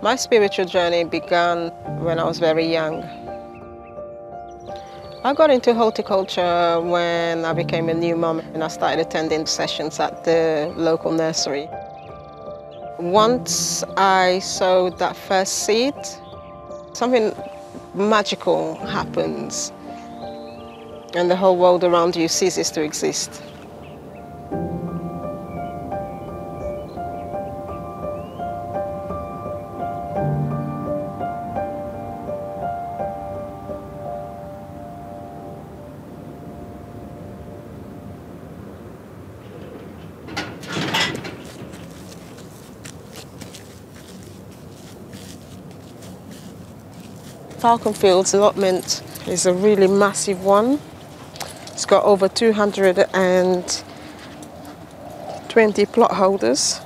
My spiritual journey began when I was very young. I got into horticulture when I became a new mum and I started attending sessions at the local nursery. Once I sowed that first seed, something magical happens and the whole world around you ceases to exist. Falcon Fields allotment is a really massive one. It's got over 220 plot holders.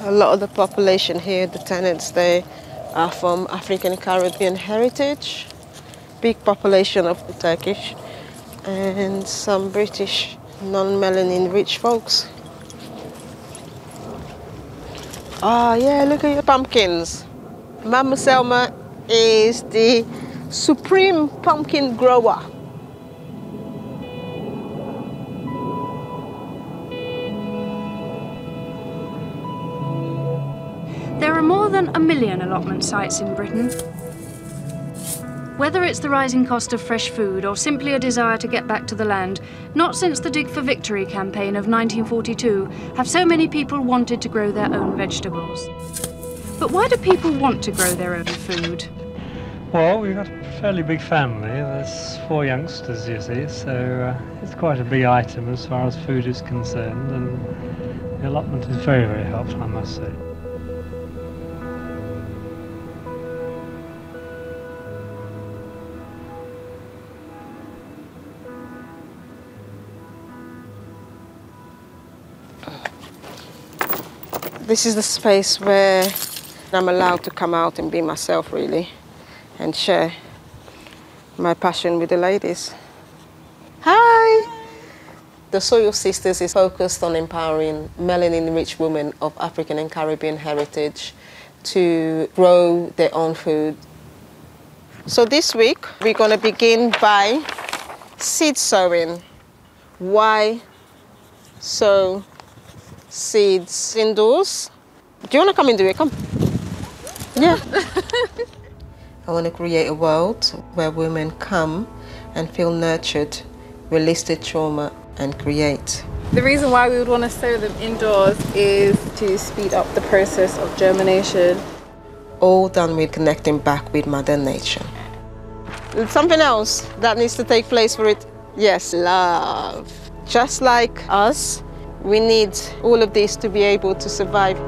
A lot of the population here, the tenants, they are from African Caribbean heritage. Big population of the Turkish and some British non-melanin rich folks. Ah, yeah, look at your pumpkins. Mama Selma is the supreme pumpkin grower. There are more than 1 million allotment sites in Britain. Whether it's the rising cost of fresh food or simply a desire to get back to the land, not since the Dig for Victory campaign of 1942 have so many people wanted to grow their own vegetables. But why do people want to grow their own food? Well, we've got a fairly big family. There's 4 youngsters, you see, so it's quite a big item as far as food is concerned, and the allotment is very, very helpful, I must say. This is the space where I'm allowed to come out and be myself, really, and share my passion with the ladies. Hi! The Soil Sisters is focused on empowering melanin-rich women of African and Caribbean heritage to grow their own food. So this week, we're going to begin by seed sowing. Why sow seeds indoors? Do you want to come into it? Come. Yeah. I want to create a world where women come and feel nurtured, release their trauma and create. The reason why we would want to sow them indoors is to speed up the process of germination. All done with connecting back with Mother Nature. There's something else that needs to take place for it. Yes, love. Just like us, we need all of this to be able to survive.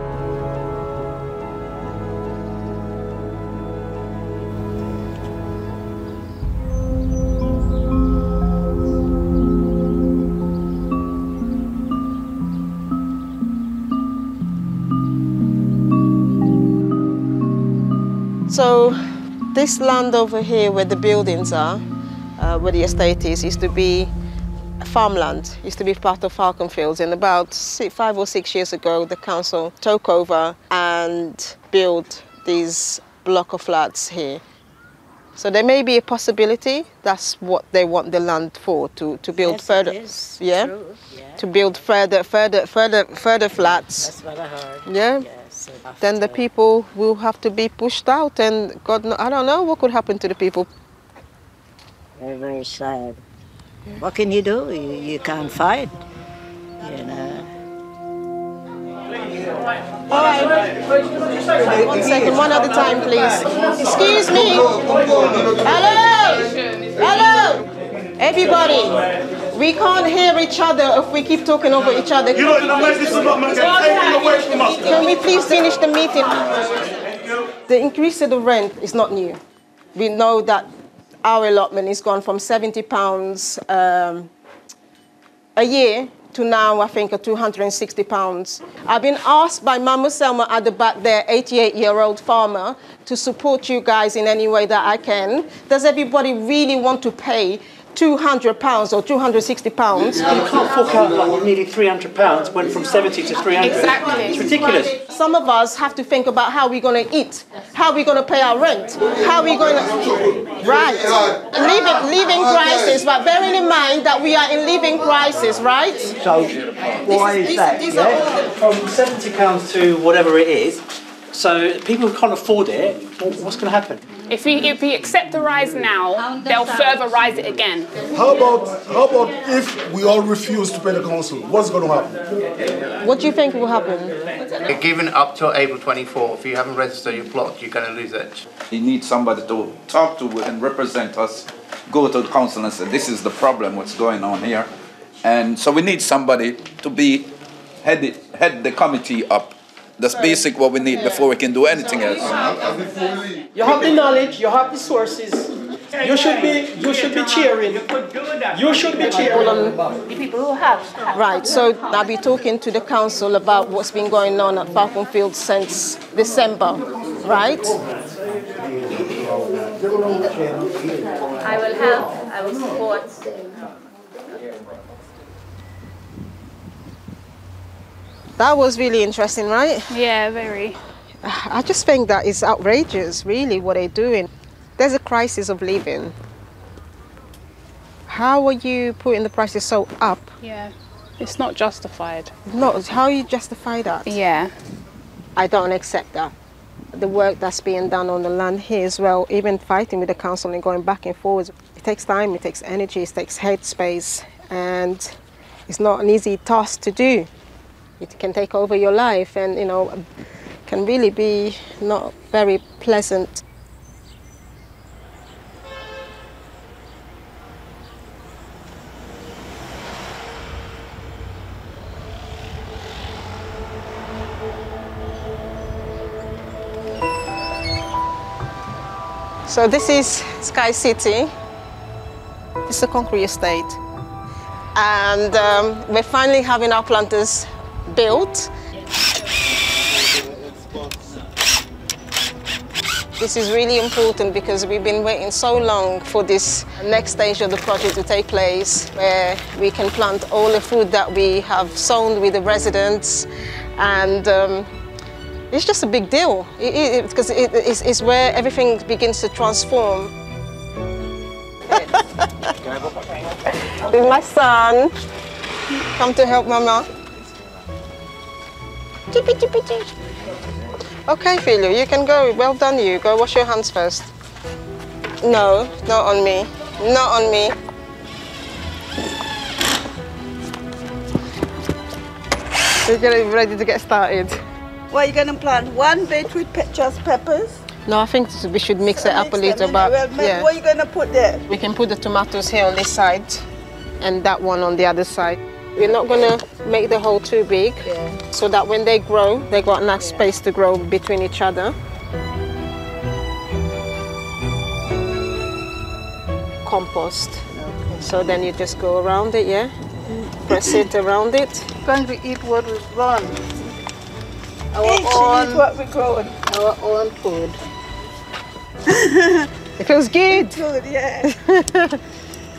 So this land over here where the buildings are, where the estate is, used to be farmland, used to be part of Falcon Fields, and about 5 or 6 years ago the council took over and built these block of flats here. So there may be a possibility that's what they want the land for, to build further, yeah? True. Yeah, to build further flats. That's what I heard. Yeah. Yes, Then the people will have to be pushed out, and God, I don't know what could happen to the people. Very, very sad. What can you do? You can't fight, you know. All right. 1 second, one at a time, please. Excuse me. Hello. Hello. Everybody. We can't hear each other if we keep talking over each other. Can we please finish the meeting? The increase of the rent is not new. We know that our allotment is gone from £70 a year to now, I think, £260. I've been asked by Mama Selma at the back there, 88-year-old farmer, to support you guys in any way that I can. Does everybody really want to pay £200 or £260. You can't fork out like nearly £300 when from 70 to 300. Exactly. It's ridiculous. Some of us have to think about how we're going to eat, how we're going to pay our rent, how we're going to... Right. Living crisis, but bearing in mind that we are in living crisis, right? So why is that? From £70 to whatever it is, so people who can't afford it, what's going to happen? If we accept the rise now, they'll further rise it again. How about if we all refuse to pay the council? What's going to happen? What do you think will happen? You're given up till April 24. If you haven't registered your plot, you're going to lose it. You need somebody to talk to and represent us, go to the council and say, this is the problem, what's going on here. And so we need somebody to be head the committee up. That's basic what we need before we can do anything else. You have the knowledge, you have the sources. You should be cheering. You should be cheering. The people who have. Right, so I'll be talking to the council about what's been going on at Falcon Field since December, right? I will help, I will support. That was really interesting, right? Yeah, very. I just think that is outrageous, really, what they're doing. There's a crisis of living. How are you putting the prices so up? Yeah, it's not justified. No, how you justify that? Yeah. I don't accept that. The work that's being done on the land here as well, even fighting with the council and going back and forwards, it takes time, it takes energy, it takes headspace, and it's not an easy task to do. It can take over your life and, you know, can really be not very pleasant. So this is Sky City. It's a concrete estate. And we're finally having our planters built. This is really important because we've been waiting so long for this next stage of the project to take place, where we can plant all the food that we have sown with the residents, and it's just a big deal because it's where everything begins to transform. With my son, come to help Mama. Okay, Philio, you can go. Well done, you. Go wash your hands first. No, not on me. Not on me. We're getting ready to get started. What are you going to plant? One bed with just peppers? No, I think we should mix it up a little bit. Yeah. What are you going to put there? We can put the tomatoes here on this side and that one on the other side. We're not going to make the hole too big, so that when they grow, they got enough space to grow between each other. Compost. Okay. So then you just go around it, yeah? Press it around it. Going to eat what we've grown. Eat what we've grown. Our own food. It feels good. It's good, yeah.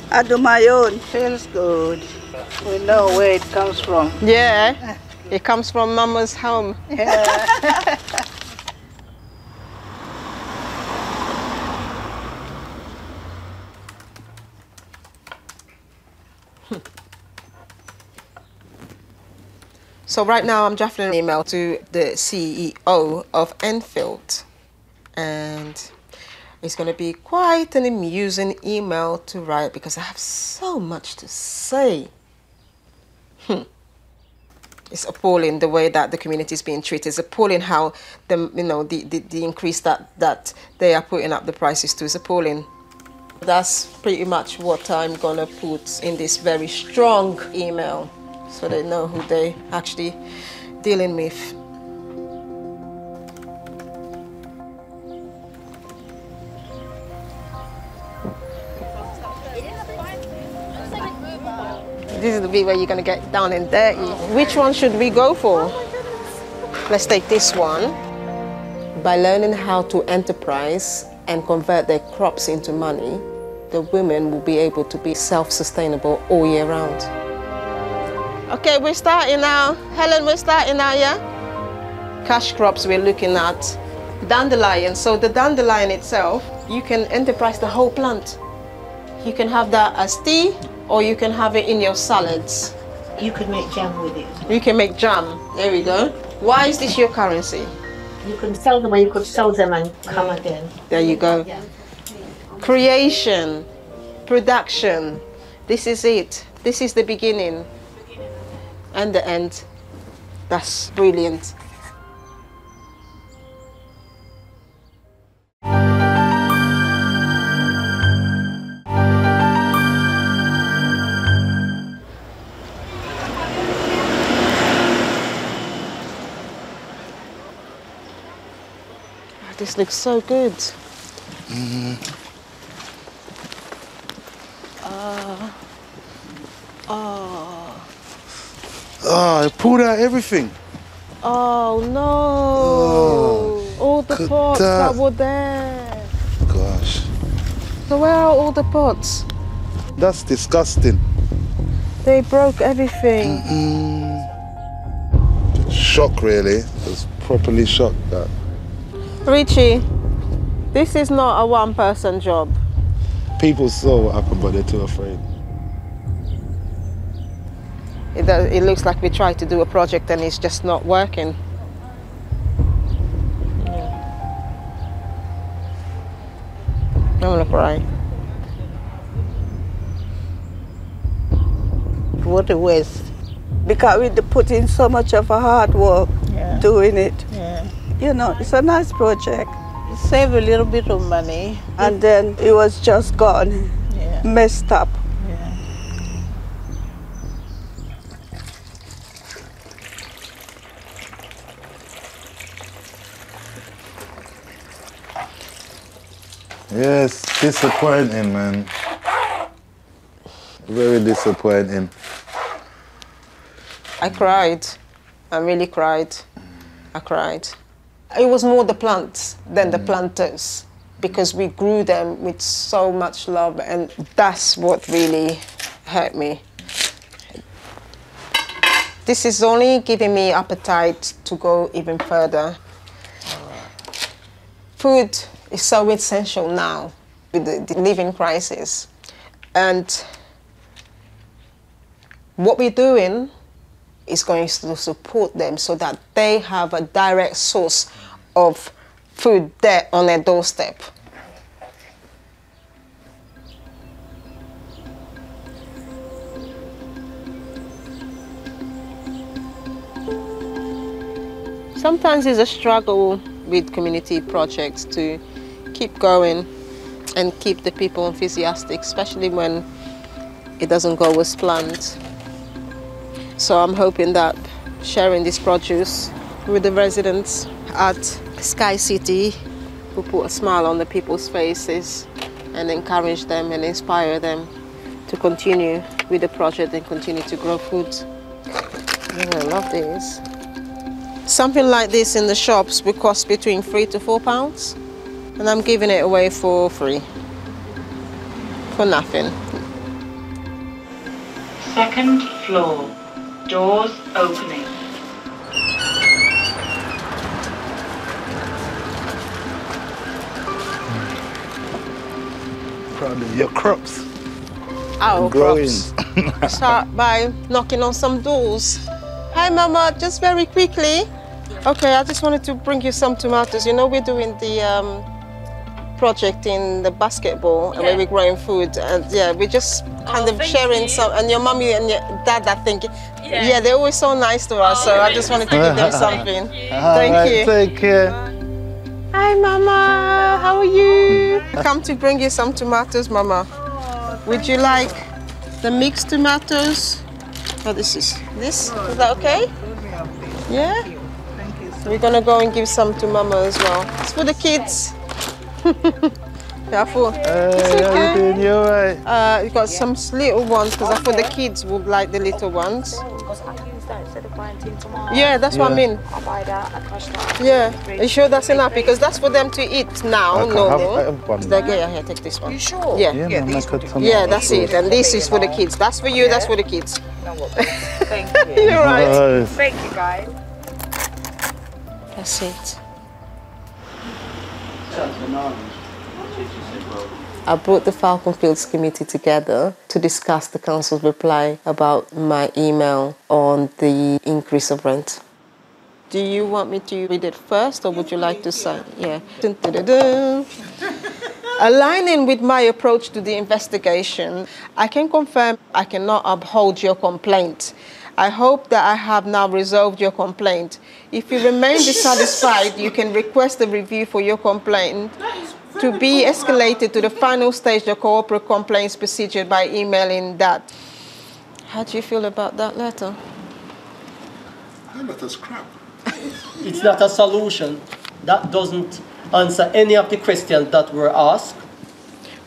I do my own. Feels good. We know where it comes from. Yeah, it comes from Mama's home. Yeah. So right now I'm drafting an email to the CEO of Enfield, and it's going to be quite an amusing email to write because I have so much to say. It's appalling the way that the community is being treated. It's appalling how the increase that they are putting up the prices to is appalling. That's pretty much what I'm going to put in this very strong email, so they know who they actually dealing with. This is the bit where you're going to get down and dirty. Which one should we go for? Let's take this one. By learning how to enterprise and convert their crops into money, the women will be able to be self-sustainable all year round. Okay, we're starting now. Helen, we're starting now, yeah? Cash crops we're looking at. Dandelion, so the dandelion itself, you can enterprise the whole plant. You can have that as tea, or you can have it in your salads. You could make jam with it. You can make jam, there we go. Why is this your currency? You can sell them, or you could sell them and come again. There you go. Creation, production, this is it. This is the beginning and the end. That's brilliant. This looks so good. I pulled out everything. Oh no! All the pots that were there. Gosh. So where are all the pots? That's disgusting. They broke everything. Shock, really. I was properly shocked that. Richie, this is not a one-person job. People saw what happened, but they're too afraid. It looks like we tried to do a project and it's just not working. I'm gonna cry. What a waste. Because we put in so much of a hard work doing it. Yeah. You know, it's a nice project. Save a little bit of money. And then it was just gone, messed up. Yes, disappointing, man. Very disappointing. I cried. I really cried. I cried. It was more the plants than the planters, because we grew them with so much love, and that's what really hurt me. This is only giving me appetite to go even further. Food is so essential now with the living crisis. And what we're doing is going to support them so that they have a direct source of food there on their doorstep. Sometimes it's a struggle with community projects to keep going and keep the people enthusiastic, especially when it doesn't go as planned. So I'm hoping that sharing this produce with the residents at Sky City will put a smile on the people's faces and encourage them and inspire them to continue with the project and continue to grow food. I love this. Something like this in the shops will cost between £3 to £4, and I'm giving it away for free, for nothing. Second floor, doors opening. Proud of your crops. Our growing. Crops. Start by knocking on some doors. Hi, Mama, just very quickly. Okay, I just wanted to bring you some tomatoes. You know, we're doing the project in the basketball and where we're growing food, and we're just kind of sharing some. And your mommy and your dad, I think, they're always so nice to us. So I just wanted to give them something. Thank you. Take care. Hi, Mama. How are you? I come to bring you some tomatoes, Mama. Would you like the mixed tomatoes? Oh, this. Is that okay? Yeah? Thank you. We're gonna go and give some to Mama as well. It's for the kids. Careful. Hey, how you doing? You alright? You got some little ones because I thought the kids would like the little ones. buying tin tomatoes. Yeah, that's what I mean. I'll buy that, I crush that. Yeah, are you sure that's enough? Because that's for them to eat now, no. Here, take this one. You sure? Yeah, yeah, that's it. And this is for the kids. That's for you, that's for the kids. No, thank you. You're right. Thank you, guys. That's it. I brought the Falcon Fields Committee together to discuss the council's reply about my email on the increase of rent. Do you want me to read it first, or would you like to say? Yeah. Dun, dun, dun, dun. Aligning with my approach to the investigation, I can confirm I cannot uphold your complaint. I hope that I have now resolved your complaint. If you remain dissatisfied, you can request a review for your complaint to be escalated to the final stage of corporate complaints procedure by emailing that. How do you feel about that letter? That letter's crap. It's not a solution. That doesn't answer any of the questions that were asked.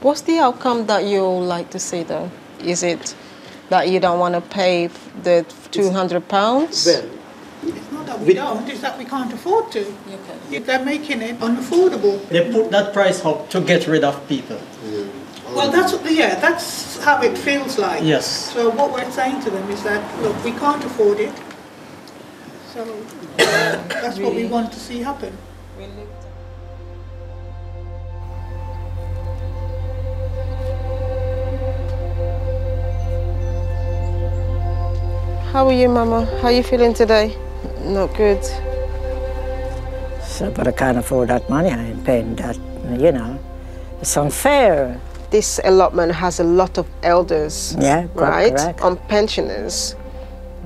What's the outcome that you like to see, though? Is it that you don't want to pay the £200? Well, it's not that we don't, it's that we can't afford to. Okay. They're making it unaffordable. They put that price up to get rid of people. Yeah. Well, that's how it feels like. Yes. So what we're saying to them is that, look, we can't afford it. So that's what we want to see happen. How are you, Mama? How are you feeling today? Not good. So, but I can't afford that money. I ain't paying that, you know. It's unfair. This allotment has a lot of elders, right, correct. On pensioners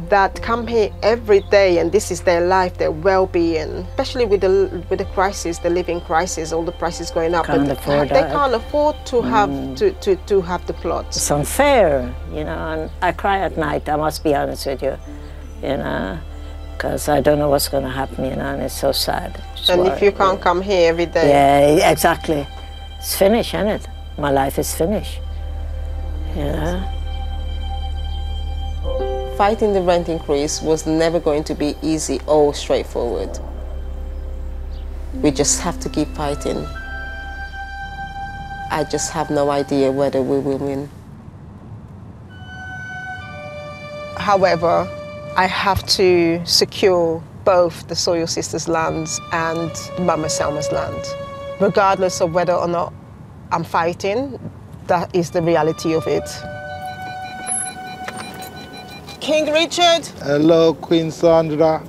that come here every day, and this is their life, their well-being, especially with the crisis, the living crisis, all the prices going up. Can't afford that. They can't afford to have to have the plots. It's unfair, you know. And I cry at night. I must be honest with you, you know, because I don't know what's going to happen, you know, and it's so sad. And if you can't come here every day. Yeah, exactly. It's finished, isn't it? My life is finished, you know. Fighting the rent increase was never going to be easy or straightforward. We just have to keep fighting. I just have no idea whether we will win. However, I have to secure both the Soil Sisters' lands and Mama Selma's land. Regardless of whether or not I'm fighting, that is the reality of it. King Richard. Hello, Queen Sandra.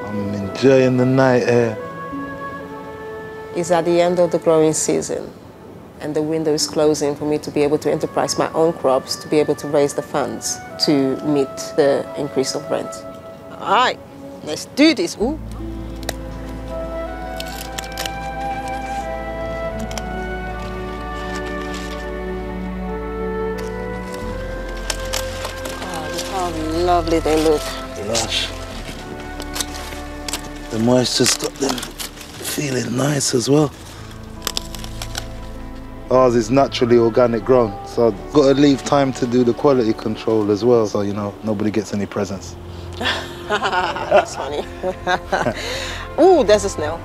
I'm enjoying the night air. It's at the end of the growing season, and the window is closing for me to be able to enterprise my own crops, to be able to raise the funds to meet the increase of rent. All right, let's do this. Ooh. Lovely they look. Lush. The moisture's got them feeling nice as well. Ours is naturally organic grown, so I've got to leave time to do the quality control as well, so, you know, nobody gets any presents. That's funny. Ooh, there's a snail.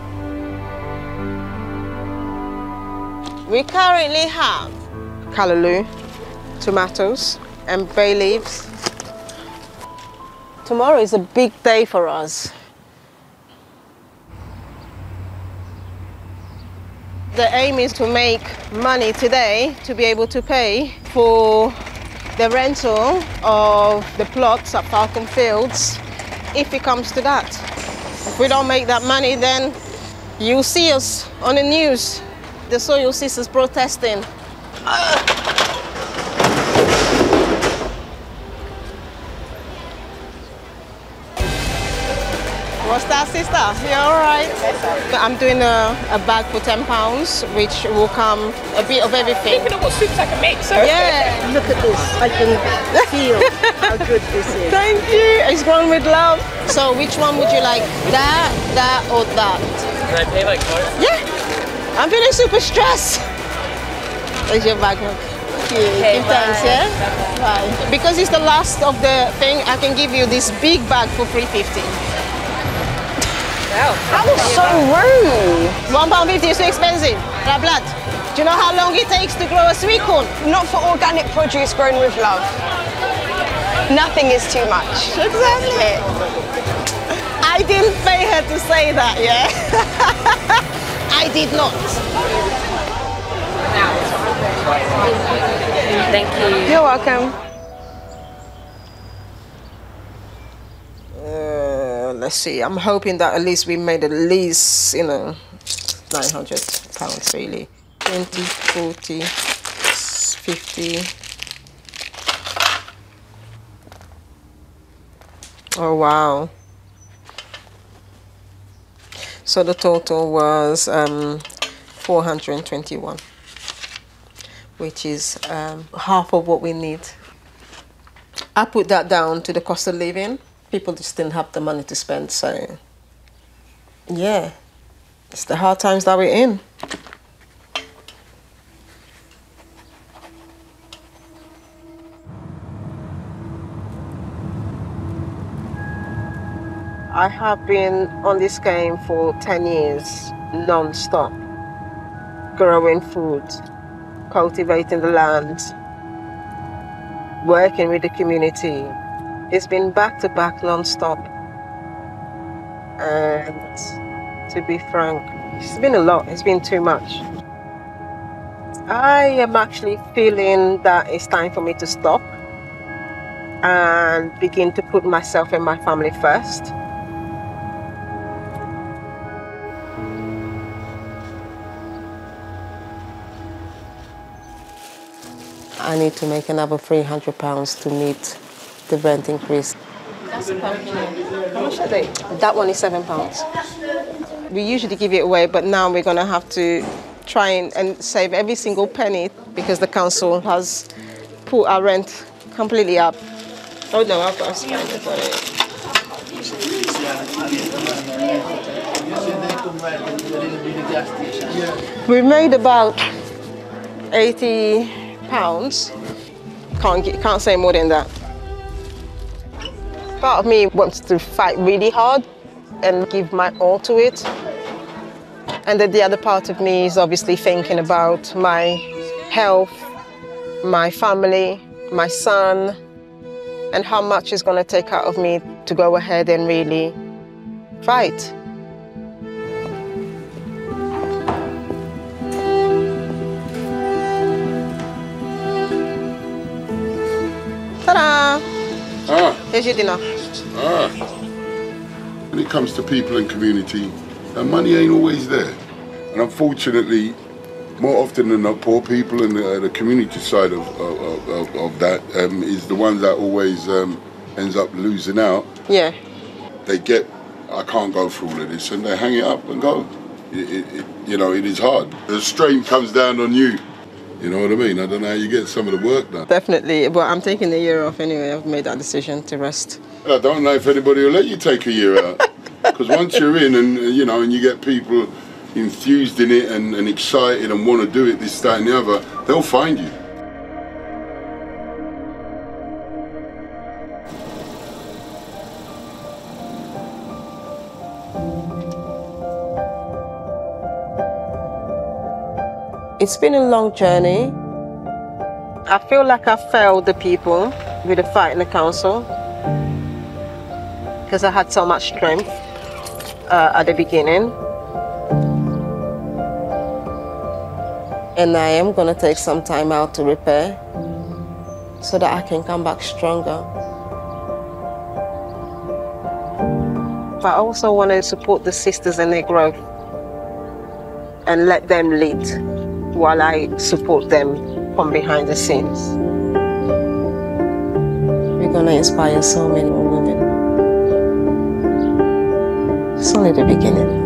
We currently have callaloo, tomatoes, and bay leaves. Tomorrow is a big day for us. The aim is to make money today to be able to pay for the rental of the plots at Falcon Fields, if it comes to that. If we don't make that money, then you'll see us on the news. The Soil Sisters protesting. What's that, sister? You all right? I'm doing a bag for £10, which will come a bit of everything. Thinking of what soups I can make, sir. Yeah. Look at this. I can feel how good this is. Thank you. It's grown with love. So which one would you like? That, or that? Can I pay by card? Yeah. I'm feeling super stressed. There's your bag. you. Okay, Give thanks, yeah? Bye. Because it's the last of the thing, I can give you this big bag for $3.50. Wow. That was so rude. £1.50 is too expensive. La blood. Do you know how long it takes to grow a sweet corn? Not for organic produce grown with love. Nothing is too much. Exactly. I didn't pay her to say that, yeah? I did not. Thank you. You're welcome. Let's see, I'm hoping that at least we made at least, you know, £900 really. 20, 40, 50. Oh, wow. So the total was 421, which is half of what we need. I put that down to the cost of living. People just didn't have the money to spend, so yeah, it's the hard times that we're in. I have been on this game for 10 years, non-stop, growing food, cultivating the land, working with the community. It's been back-to-back non-stop. And to be frank, it's been a lot, it's been too much. I am actually feeling that it's time for me to stop and begin to put myself and my family first. I need to make another £300 to meet the rent increase. That's a pumpkin. How much are they? That one is £7. We usually give it away, but now we're going to have to try and save every single penny because the council has put our rent completely up. Oh no, I've got to spend it on it. We made about £80. Can't say more than that. Part of me wants to fight really hard and give my all to it. And then the other part of me is obviously thinking about my health, my family, my son, and how much it's going to take out of me to go ahead and really fight. Ta-da! Here's your dinner. When it comes to people and community, money ain't always there. And unfortunately, more often than not, poor people and the community side of that is the ones that always ends up losing out. Yeah. They get, I can't go through all of this, and they hang it up and go. You know, it is hard. The strain comes down on you. You know what I mean? I don't know how you get some of the work done. Definitely, but I'm taking a year off anyway. I've made that decision to rest. I don't know if anybody will let you take a year out. Because once you're in and, you know, and you get people enthused in it and excited and want to do it, this, that and the other, they'll find you. It's been a long journey. I feel like I failed the people with the fight in the council because I had so much strength at the beginning. And I am going to take some time out to repair so that I can come back stronger. But I also want to support the sisters in their growth and let them lead while I support them from behind the scenes. We're going to inspire so many more women. It's only the beginning.